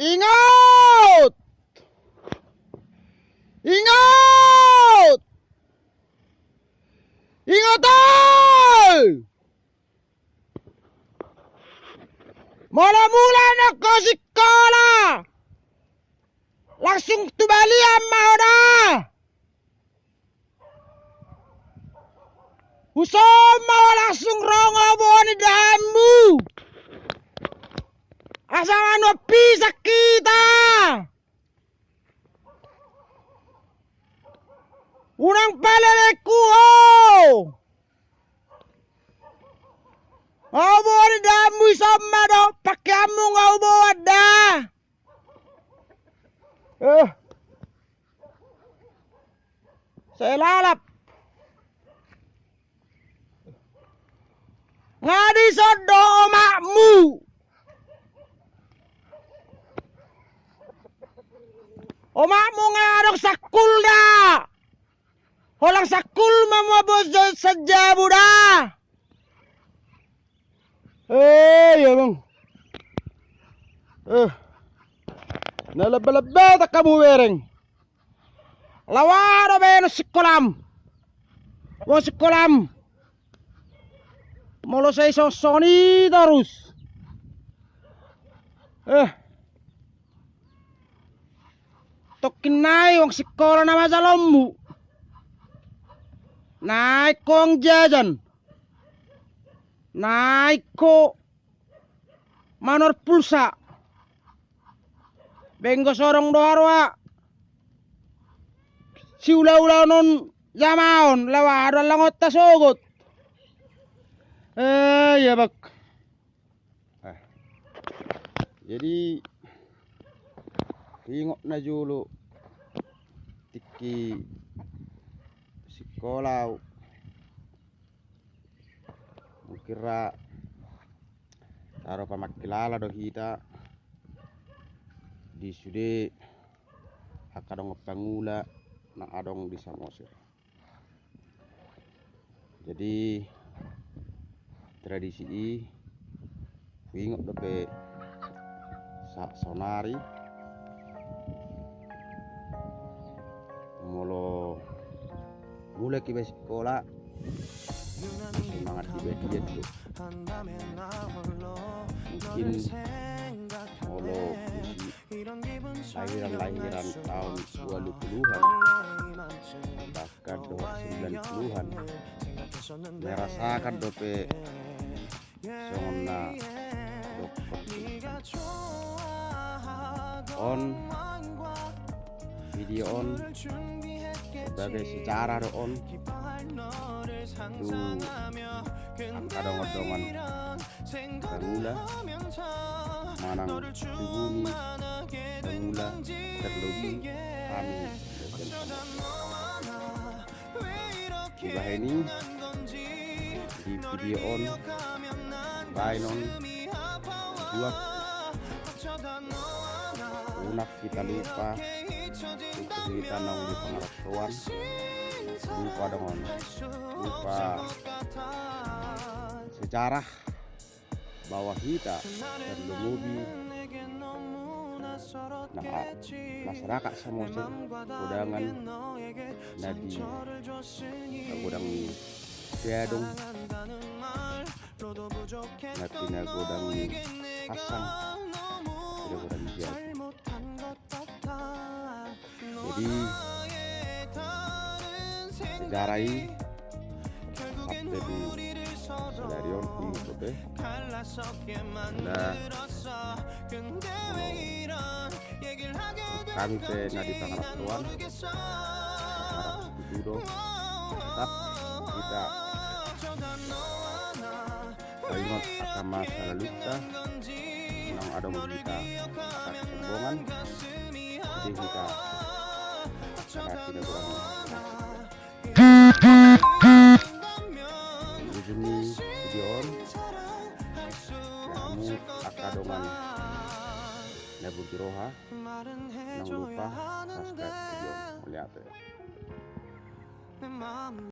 Ingat! Ingat! Ingat! Mula-mula nak ke sekolah, langsung tu balik amau dah. Usama langsung rongo boni damu. Asal anu pisah kita. Unang paleleku ho. Abo ni damu sama do pakai amu ngau bawa dah. Saya lalap. Ngadi sodo omakmu. Omakmu ngadok sakul dah. Holang sakul mama bozo saja budak. Ya bang. Nalaba-laba tak kamu wereng. Lawara beno sikolam. Wong sikolam. Molo saya sosoni terus. Tokinai wong sekolah nama salommu. Naik kong jajan. Naik ko manor pulsa. Benggo sorong doarwa. Si ula-ula non jamaon lawa ada langot tasogot. Ya bak. Jadi ingok na julu tiki sekolah kira taro pamakilala do hita di sude hakadong pangula na adong di Samosir. Jadi tradisi ingok dope sonari molo mulai kibe sekolah semangat dia tuh mungkin molo lahiran tahun 20-an bahkan 90-an merasakan dope songna on video on sebagai secara on tu kadang-kadang pemula manang tuguni pemula terlebih kami Ibah ini di video on bainon dua unak kita lupa kita nong di pengarawan lupa dengan lupa sejarah bahwa kita terlebih nah masyarakat Samosir kudangan nadi kudang piadong natina kudang pasang kudang jiat. Jadi sejarah ini sampai di Selarion itu nah kami ke nadi pangarawan itu tetap kita ingat akan masalah luka yang ada kita akan sombongan jadi kita sangat tidak kurang di sini video kamu akadongan Nabu Jiroha jangan lupa subscribe video melihat